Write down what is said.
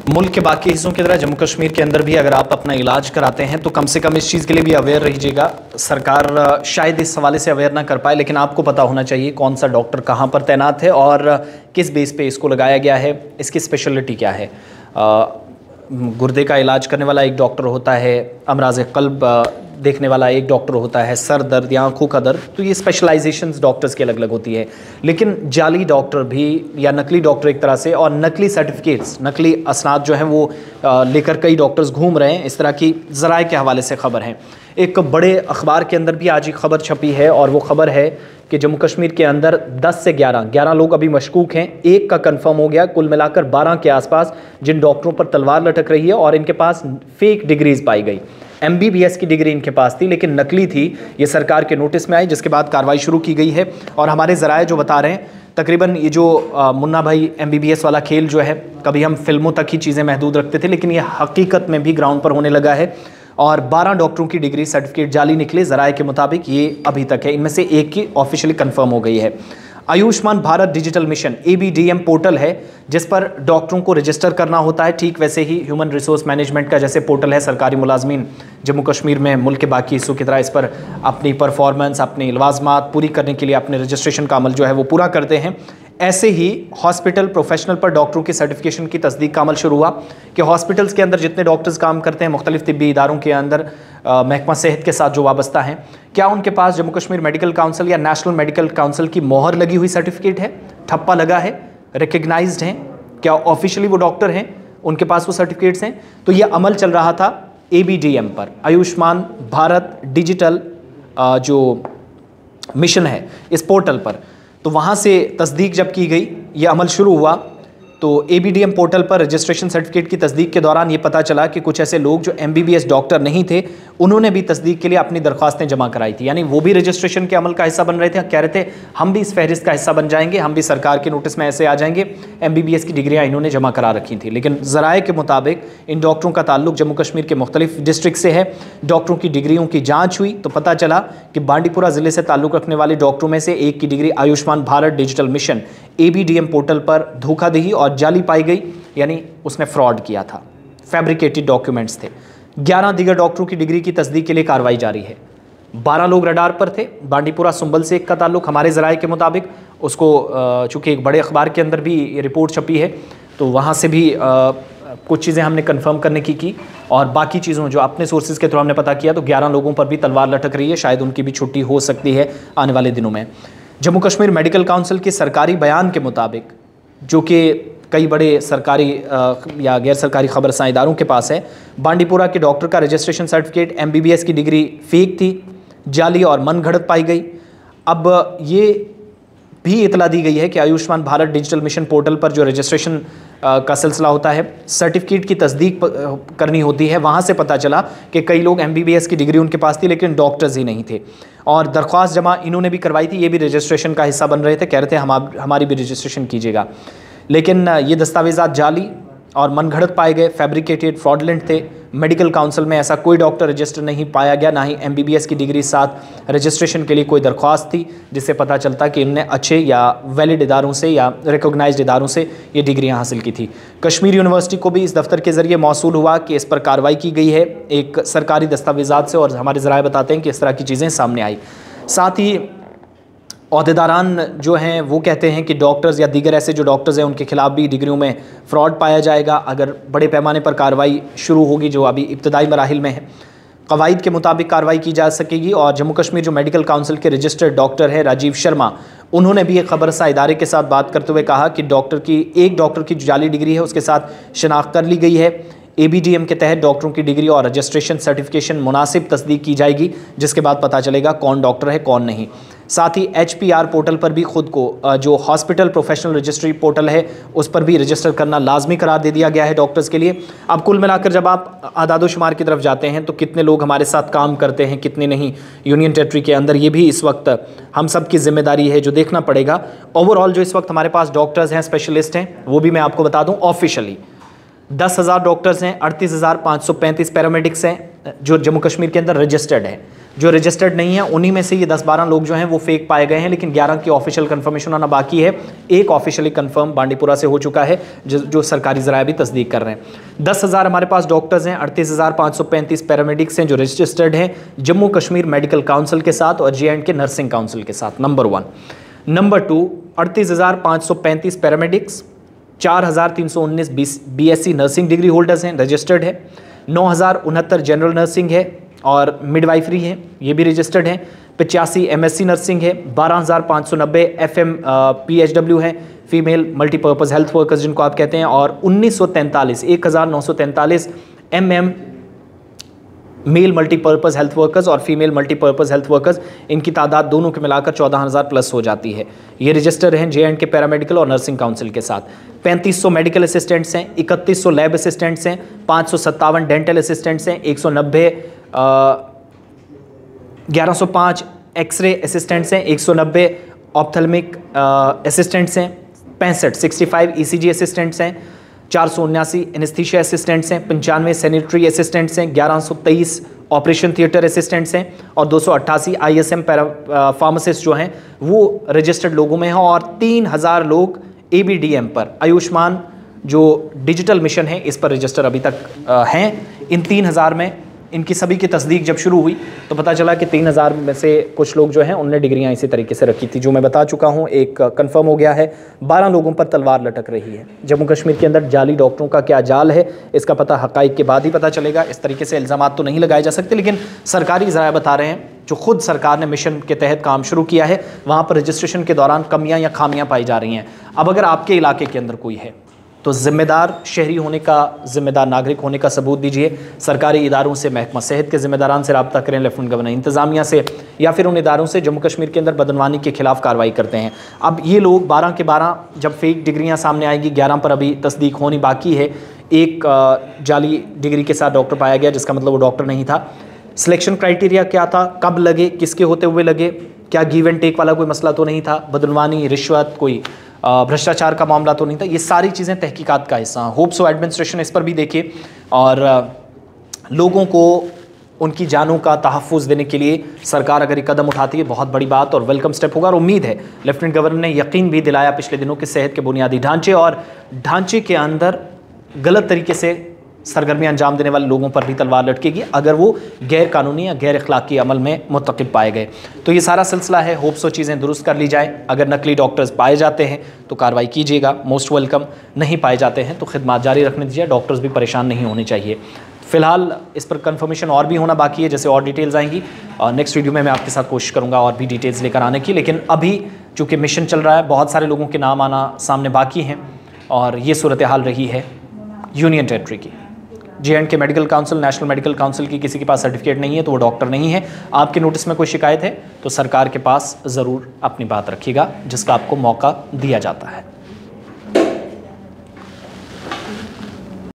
मुल्क के बाकी हिस्सों की तरह जम्मू कश्मीर के अंदर भी अगर आप अपना इलाज कराते हैं तो कम से कम इस चीज़ के लिए भी अवेयर रहिएगा। सरकार शायद इस हवाले से अवेयर ना कर पाए, लेकिन आपको पता होना चाहिए कौन सा डॉक्टर कहाँ पर तैनात है और किस बेस पे इसको लगाया गया है, इसकी स्पेशलिटी क्या है। गुर्दे का इलाज करने वाला एक डॉक्टर होता है, अमराज क़ल्ब देखने वाला एक डॉक्टर होता है, सर दर्द या आँखों का दर्द, तो ये स्पेशलाइजेशंस डॉक्टर्स की अलग अलग होती है। लेकिन जाली डॉक्टर भी या नकली डॉक्टर एक तरह से, और नकली सर्टिफिकेट्स, नकली असनाद जो हैं वो लेकर कई डॉक्टर्स घूम रहे हैं। इस तरह की ज़राए के हवाले से ख़बर है। एक बड़े अखबार के अंदर भी आज एक ख़बर छपी है और वो ख़बर है कि जम्मू कश्मीर के अंदर 10 से 11 लोग अभी मशकूक हैं। एक का कंफर्म हो गया, कुल मिलाकर 12 के आसपास जिन डॉक्टरों पर तलवार लटक रही है और इनके पास फेक डिग्रीज पाई गई। MBBS की डिग्री इनके पास थी लेकिन नकली थी। ये सरकार के नोटिस में आई, जिसके बाद कार्रवाई शुरू की गई है। और हमारे ज़राए जो बता रहे हैं, तकरीबन ये जो मुन्ना भाई MBBS वाला खेल जो है, कभी हम फिल्मों तक ही चीज़ें महदूद रखते थे, लेकिन ये हकीकत में भी ग्राउंड पर होने लगा है। और 12 डॉक्टरों की डिग्री सर्टिफिकेट जाली निकले ज़राए के मुताबिक। ये अभी तक है, इनमें से एक की ऑफिशियली कंफर्म हो गई है। Ayushman Bharat digital mission ABDM portal है जिस पर डॉक्टरों को रजिस्टर करना होता है। ठीक वैसे ही ह्यूमन रिसोर्स मैनेजमेंट का जैसे पोर्टल है, सरकारी मुलाजमीन जम्मू कश्मीर में मुल्क के बाकी हिस्सों की तरह इस पर अपनी परफॉर्मेंस, अपनी लवाजमात पूरी करने के लिए अपने रजिस्ट्रेशन का अमल जो है वो पूरा करते हैं। ऐसे ही हॉस्पिटल प्रोफेशनल पर डॉक्टरों की सर्टिफिकेशन की तस्दीक का अमल शुरू हुआ कि हॉस्पिटल्स के अंदर जितने डॉक्टर्स काम करते हैं, मुख्तलिफ तिब्बी इदारों के अंदर महकमा सेहत के साथ जो वाबस्ता हैं, क्या उनके पास जम्मू कश्मीर मेडिकल काउंसिल या नेशनल मेडिकल काउंसिल की मोहर लगी हुई सर्टिफिकेट है, ठप्पा लगा है, रिकग्नाइज्ड हैं, क्या ऑफिशियली वो डॉक्टर हैं, उनके पास वो सर्टिफिकेट्स हैं। तो ये अमल चल रहा था ABDM पर, आयुष्मान भारत डिजिटल जो मिशन है इस पोर्टल पर। तो वहाँ से तस्दीक जब की गई, ये अमल शुरू हुआ, तो ABDM पोर्टल पर रजिस्ट्रेशन सर्टिफिकेट की तस्दीक के दौरान ये पता चला कि कुछ ऐसे लोग जो MBBS डॉक्टर नहीं थे, उन्होंने भी तस्दीक के लिए अपनी दरख्वास्तें जमा कराई थी। यानी वो भी रजिस्ट्रेशन के अमल का हिस्सा बन रहे थे, कह रहे थे हम भी इस फहरिस्त का हिस्सा बन जाएंगे, हम भी सरकार के नोटिस में ऐसे आ जाएंगे। MBBS की डिग्रियाँ इन्होंने जमा करा रखी थी। लेकिन ज़राए के मुताबिक इन डॉक्टरों का ताल्लुक जम्मू कश्मीर के मुख्तलिफ डिस्ट्रिक्ट से है। डॉक्टरों की डिग्रियों की जाँच हुई तो पता चला कि बांडीपुरा ज़िले से ताल्लुक़ रखने वाले डॉक्टरों में से एक की degree Ayushman Bharat digital mission ABDM portal पर धोखाधड़ी और जाली पाई गई, यानी उसने फ्रॉड किया था, फैब्रिकेटेड डॉक्यूमेंट्स थे। 11 दीगर डॉक्टरों की डिग्री की तस्दीक के लिए कार्रवाई जारी है। 12 लोग रडार पर थे। बांडीपुरा सुंबल से एक का ताल्लुक हमारे ज़राए के मुताबिक, उसको चूँकि एक बड़े अखबार के अंदर भी ये रिपोर्ट छपी है तो वहाँ से भी कुछ चीज़ें हमने कंफर्म करने की और बाकी चीज़ों जो अपने सोर्सेज के थ्रू हमने पता किया तो 11 लोगों पर भी तलवार लटक रही है। शायद उनकी भी छुट्टी हो सकती है आने वाले दिनों में। जम्मू कश्मीर मेडिकल काउंसिल के सरकारी बयान के मुताबिक, जो कि कई बड़े सरकारी या गैर सरकारी खबरसां इदारों के पास है, बांडीपुरा के डॉक्टर का रजिस्ट्रेशन सर्टिफिकेट MBBS की डिग्री फेक थी, जाली और मनगढ़ंत पाई गई। अब ये भी इतला दी गई है कि Ayushman Bharat digital mission portal पर जो रजिस्ट्रेशन का सिलसिला होता है, सर्टिफिकेट की तस्दीक करनी होती है। वहाँ से पता चला कि कई लोग MBBS की डिग्री उनके पास थी लेकिन डॉक्टर्स ही नहीं थे। और दरख्वास्त जमा इन्होंने भी करवाई थी, ये भी रजिस्ट्रेशन का हिस्सा बन रहे थे, कह रहे थे हमारी भी रजिस्ट्रेशन कीजिएगा। लेकिन ये दस्तावेज़ात जाली और मनगढ़ंत पाए गए, फैब्रिकेटेड, फ्रॉडलेंट थे। मेडिकल काउंसिल में ऐसा कोई डॉक्टर रजिस्टर नहीं पाया गया, ना ही MBBS की डिग्री साथ रजिस्ट्रेशन के लिए कोई दरख्वास्त थी जिससे पता चलता कि इनने अच्छे या वैलिड इदारों से या रिकॉग्नाइज्ड इदारों से ये डिग्रियां हासिल की थी। कश्मीर यूनिवर्सिटी को भी इस दफ्तर के ज़रिए मौसूल हुआ कि इस पर कार्रवाई की गई है एक सरकारी दस्तावेज़ात से, और हमारे ज़राए बताते हैं कि इस तरह की चीज़ें सामने आई। साथ ही ओहदेदारान जो हैं वो कहते हैं कि डॉक्टर्स या दीगर ऐसे जो डॉक्टर्स हैं उनके खिलाफ भी डिग्रियों में फ़्रॉड पाया जाएगा अगर बड़े पैमाने पर कार्रवाई शुरू होगी, जो अभी इब्तदाई मराहिल में है। कवायद के मुताबिक कार्रवाई की जा सकेगी। और जम्मू कश्मीर जो मेडिकल काउंसिल के रजिस्टर्ड डॉक्टर हैं राजीव शर्मा, उन्होंने भी एक खबरसा इदारे के साथ बात करते हुए कहा कि एक डॉक्टर की जो जाली डिग्री है उसके साथ शनाख्त कर ली गई है। ABDM के तहत डॉक्टरों की डिग्री और रजिस्ट्रेशन सर्टिफिकेशन मुनासिब तस्दीक की जाएगी, जिसके बाद पता चलेगा कौन डॉक्टर है कौन नहीं। साथ ही HPR पोर्टल पर भी खुद को, जो हॉस्पिटल प्रोफेशनल रजिस्ट्री पोर्टल है, उस पर भी रजिस्टर करना लाजमी करार दे दिया गया है डॉक्टर्स के लिए। अब कुल मिलाकर जब आप आदादो शुमार की तरफ जाते हैं तो कितने लोग हमारे साथ काम करते हैं, कितने नहीं यूनियन टेरिटरी के अंदर, ये भी इस वक्त हम सब की जिम्मेदारी है जो देखना पड़ेगा। ओवरऑल जो इस वक्त हमारे पास डॉक्टर्स हैं, स्पेशलिस्ट हैं, वो भी मैं आपको बता दूँ ऑफिशियली 10,000 डॉक्टर्स हैं, 38,535 पैरामेडिक्स हैं जो जम्मू कश्मीर के अंदर रजिस्टर्ड है। जो रजिस्टर्ड नहीं है उन्हीं में से ये 10-12 लोग जो हैं वो फेक पाए गए हैं, लेकिन 11 की ऑफिशियल कंफर्मेशन होना बाकी है। एक ऑफिशियली कंफर्म बांडीपुरा से हो चुका है, जो सरकारी ज़राए भी तस्दीक कर रहे हैं। 10,000 हमारे पास डॉक्टर्स हैं, 38,535 पैरामेडिक्स हैं जो रजिस्टर्ड हैं जम्मू कश्मीर मेडिकल काउंसिल के साथ और JNK नर्सिंग काउंसिल के साथ, number 1। Number 2, 38,535 paramedics, 4,319 BSc nursing degree holders हैं, रजिस्टर्ड है। 9,069 जनरल नर्सिंग है और मिडवाइफरी है, ये भी रजिस्टर्ड हैं। 85 MSc नर्सिंग है, 12,590 FM PHW है, फीमेल मल्टीपर्पज़ हेल्थ वर्कर्स जिनको आप कहते हैं, और 1943 MM male multipurpose health workers और फीमेल मल्टीपर्पज़ हेल्थ वर्कर्स, इनकी तादाद दोनों के मिलाकर 14,000 प्लस हो जाती है। ये रजिस्टर हैं JNK पैरामेडिकल और नर्सिंग काउंसिल के साथ। 3500 मेडिकल असिस्टेंट्स हैं, 3100 लैब असिस्टेंट्स हैं, 557 डेंटल असिस्टेंट्स हैं, 190 1105 एक्सरे असिस्टेंट्स हैं, 190 ऑप्थेल्मिक असिस्टेंट्स हैं, 65 ECG असिस्टेंट्स हैं, 479 एनेस्थीसिया असिस्टेंट्स हैं, 95 सैनिटरी असिस्टेंट्स हैं, 1123 ऑपरेशन थिएटर असिस्टेंट्स हैं और 288 ISM फार्मासिस्ट जो हैं वो रजिस्टर्ड लोगों में हैं, और 3,000 लोग ABDM पर, आयुष्मान जो डिजिटल मिशन है इस पर रजिस्टर अभी तक हैं। इन 3,000 में इनकी सभी की तस्दीक जब शुरू हुई तो पता चला कि 3,000 में से कुछ लोग जो हैं उनने डिग्रियां इसी तरीके से रखी थी, जो मैं बता चुका हूं। एक कंफर्म हो गया है, 12 लोगों पर तलवार लटक रही है। जम्मू कश्मीर के अंदर जाली डॉक्टरों का क्या जाल है इसका पता हक़ाइक़ के बाद ही पता चलेगा। इस तरीके से इल्ज़ामात तो नहीं लगाए जा सकते, लेकिन सरकारी ज़राए बता रहे हैं जो खुद सरकार ने मिशन के तहत काम शुरू किया है वहाँ पर रजिस्ट्रेशन के दौरान कमियाँ या खामियाँ पाई जा रही हैं। अब अगर आपके इलाके के अंदर कोई है तो ज़िम्मेदार शहरी होने का, ज़िम्मेदार नागरिक होने का सबूत दीजिए। सरकारी इदारों से, महकमा सेहत के ज़िम्मेदारान से रब्ता करें, लेफ्टिनेंट गवर्नर इंतज़ामिया से, या फिर उन इदारों से जम्मू कश्मीर के अंदर बदनवानी के खिलाफ कार्रवाई करते हैं। अब ये लोग 12 के 12 जब फेक डिग्रियां सामने आएंगी, 11 पर अभी तस्दीक होनी बाकी है। एक जाली डिग्री के साथ डॉक्टर पाया गया जिसका मतलब वो डॉक्टर नहीं था। सिलेक्शन क्राइटेरिया क्या था, कब लगे, किसके होते हुए लगे, क्या गिव एंड टेक वाला कोई मसला तो नहीं था, बदनवानी, रिश्वत, कोई भ्रष्टाचार का मामला तो नहीं था। ये सारी चीज़ें तहकीकात का हिस्सा हैं। होप सो एडमिनिस्ट्रेशन इस पर भी देखे और लोगों को उनकी जानों का तहफ़्फ़ुज़ देने के लिए सरकार अगर ये कदम उठाती है बहुत बड़ी बात और वेलकम स्टेप होगा। और उम्मीद है लेफ्टिनेंट गवर्नर ने यकीन भी दिलाया पिछले दिनों के सेहत के बुनियादी ढांचे और ढांचे के अंदर गलत तरीके से सरगर्मियाँ अंजाम देने वाले लोगों पर भी तलवार लटकेगी अगर वो गैर कानूनी या गैर अखलाकी अमल में मुर्तकिब पाए गए। तो ये सारा सिलसिला है, होप सो चीज़ें दुरुस्त कर ली जाए। अगर नकली डॉक्टर्स पाए जाते हैं तो कार्रवाई कीजिएगा, मोस्ट वेलकम। नहीं पाए जाते हैं तो खिदमत जारी रखने दीजिए, डॉक्टर्स भी परेशान नहीं होने चाहिए। फ़िलहाल इस पर कंफर्मेशन और भी होना बाकी है, जैसे और डिटेल्स आएंगी और नेक्स्ट वीडियो में मैं आपके साथ कोशिश करूँगा और भी डिटेल्स लेकर आने की। लेकिन अभी चूँकि मिशन चल रहा है, बहुत सारे लोगों के नाम आना सामने बाकी हैं और ये सूरत हाल रही है यूनियन टेरिटरी की। JNK medical council, national medical council की किसी के पास सर्टिफिकेट नहीं है तो वो डॉक्टर नहीं है। आपके नोटिस में कोई शिकायत है तो सरकार के पास ज़रूर अपनी बात रखिएगा जिसका आपको मौका दिया जाता है।